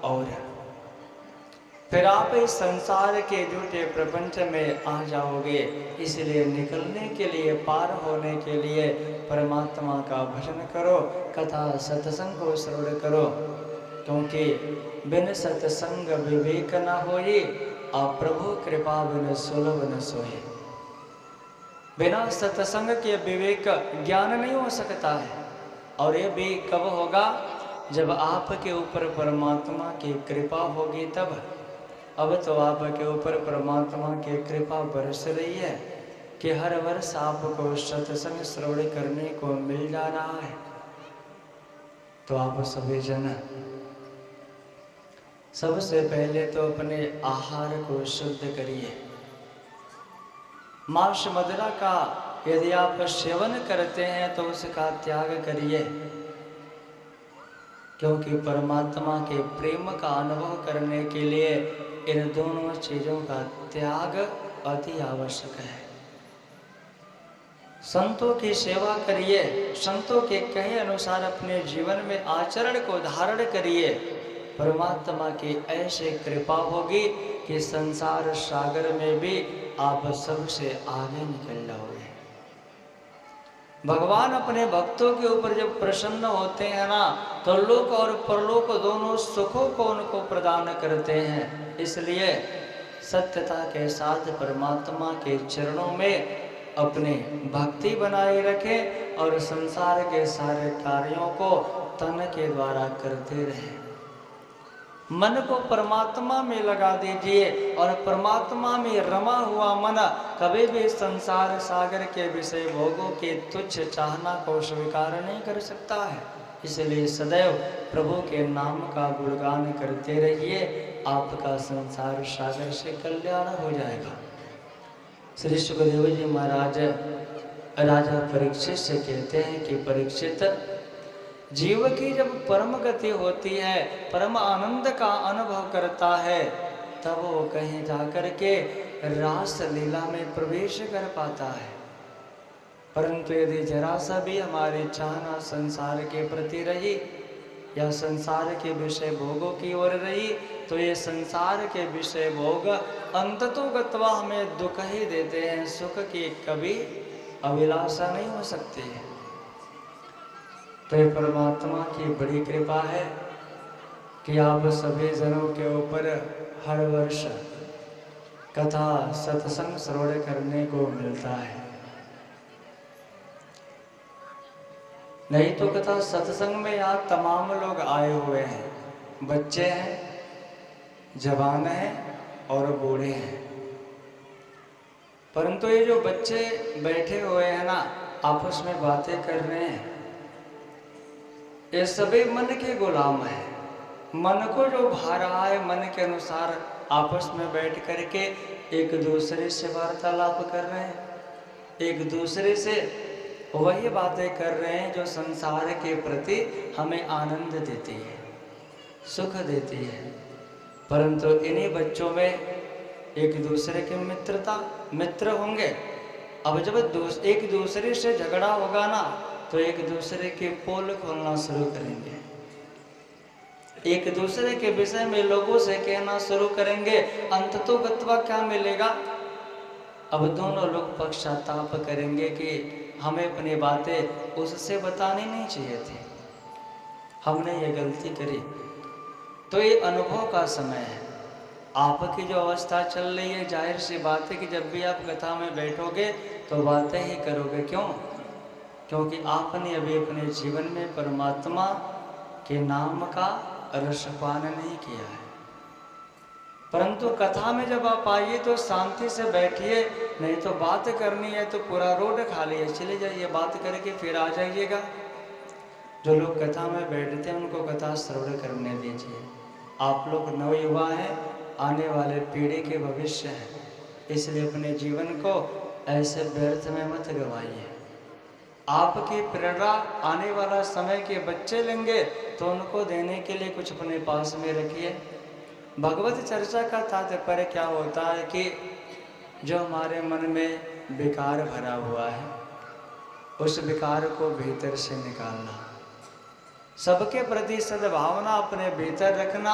और फिर आप इस संसार के झूठे प्रपंच में आ जाओगे। इसलिए निकलने के लिए, पार होने के लिए परमात्मा का भजन करो, कथा सत्संग को श्रवण करो, क्योंकि बिन सत्संग विवेक न होई, आप प्रभु कृपा बिन सुलभ न सोई। बिना सत्संग के विवेक ज्ञान नहीं हो सकता है। और ये भी कब होगा? जब आपके ऊपर परमात्मा की कृपा होगी तब। अब तो आपके ऊपर परमात्मा की कृपा बरस रही है कि हर वर्ष आपको सत्संग श्रवण करने को मिल जा रहा है। तो आप सभी जन सबसे पहले तो अपने आहार को शुद्ध करिए। मांस मदिरा का यदि आप सेवन करते हैं तो उसका त्याग करिए, क्योंकि परमात्मा के प्रेम का अनुभव करने के लिए इन दोनों चीजों का त्याग अति आवश्यक है। संतों की सेवा करिए, संतों के कहे अनुसार अपने जीवन में आचरण को धारण करिए। परमात्मा की ऐसे कृपा होगी कि संसार सागर में भी आप सबसे आगे निकल जाओगे। भगवान अपने भक्तों के ऊपर जब प्रसन्न होते हैं ना, तो लोक और परलोक दोनों सुखों को उनको प्रदान करते हैं। इसलिए सत्यता के साथ परमात्मा के चरणों में अपनी भक्ति बनाए रखें और संसार के सारे कार्यों को तन के द्वारा करते रहें। मन को परमात्मा में लगा दीजिए और परमात्मा में रमा हुआ मन कभी भी संसार सागर के विषय भोगों के तुच्छ चाहना को स्वीकार नहीं कर सकता है। इसलिए सदैव प्रभु के नाम का गुणगान करते रहिए, आपका संसार सागर से कल्याण हो जाएगा। श्री सुखदेव जी महाराज राजा परीक्षित से कहते हैं कि परीक्षित, जीव की जब परम गति होती है, परम आनंद का अनुभव करता है, तब वो कहीं जाकर के रास लीला में प्रवेश कर पाता है। परंतु यदि जरा सा भी हमारी चाहना संसार के प्रति रही या संसार के विषय भोगों की ओर रही, तो ये संसार के विषय भोग अंततोगत्वा हमें दुख ही देते हैं, सुख की कभी अभिलाषा नहीं हो सकती है। तो ये परमात्मा की बड़ी कृपा है कि आप सभी जनों के ऊपर हर वर्ष कथा सत्संग श्रवण करने को मिलता है। नहीं तो कथा सत्संग में यहाँ तमाम लोग आए हुए हैं, बच्चे हैं, जवान हैं और बूढ़े हैं। परंतु ये जो बच्चे बैठे हुए हैं ना, आपस में बातें कर रहे हैं, ये सभी मन के गुलाम हैं। मन को जो भा रहा है, मन के अनुसार आपस में बैठ करके एक दूसरे से वार्तालाप कर रहे हैं, एक दूसरे से वही बातें कर रहे हैं जो संसार के प्रति हमें आनंद देती है, सुख देती है। परंतु इन्हीं बच्चों में एक दूसरे के मित्र होंगे। अब जब एक दूसरे से झगड़ा होगा ना, तो एक दूसरे के पोल खोलना शुरू करेंगे, एक दूसरे के विषय में लोगों से कहना शुरू करेंगे। अंततोगत्वा क्या मिलेगा? अब दोनों लोग पश्चाताप करेंगे कि हमें अपनी बातें उससे बतानी नहीं चाहिए थी, हमने ये गलती करी। तो ये अनुभव का समय है। आपकी जो अवस्था चल रही है, जाहिर सी बात है कि जब भी आप कथा में बैठोगे तो बातें ही करोगे। क्यों? क्योंकि आपने अभी अपने जीवन में परमात्मा के नाम का रसपान नहीं किया है। परंतु कथा में जब आप आइए तो शांति से बैठिए, नहीं तो बात करनी है तो पूरा रोड खाली है, चले जाइए, बात करके फिर आ जाइएगा। जो लोग कथा में बैठते हैं उनको कथा श्रवण करने दीजिए। आप लोग नवयुवा हैं, आने वाले पीढ़ी के भविष्य हैं, इसलिए अपने जीवन को ऐसे व्यर्थ में मत गवाइए। आपकी प्रेरणा आने वाला समय के बच्चे लेंगे तो उनको देने के लिए कुछ अपने पास में रखिए। भगवत चर्चा का तात्पर्य क्या होता है कि जो हमारे मन में विकार भरा हुआ है, उस विकार को भीतर से निकालना, सबके प्रति सद्भावना अपने भीतर रखना,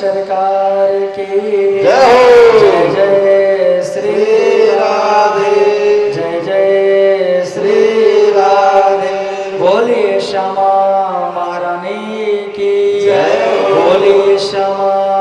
सरकार की जय हो। जय जय श्री राधे जय जय श्री राधे बोलिए श्यामा महारानी की जय हो। बोलिए श्यामा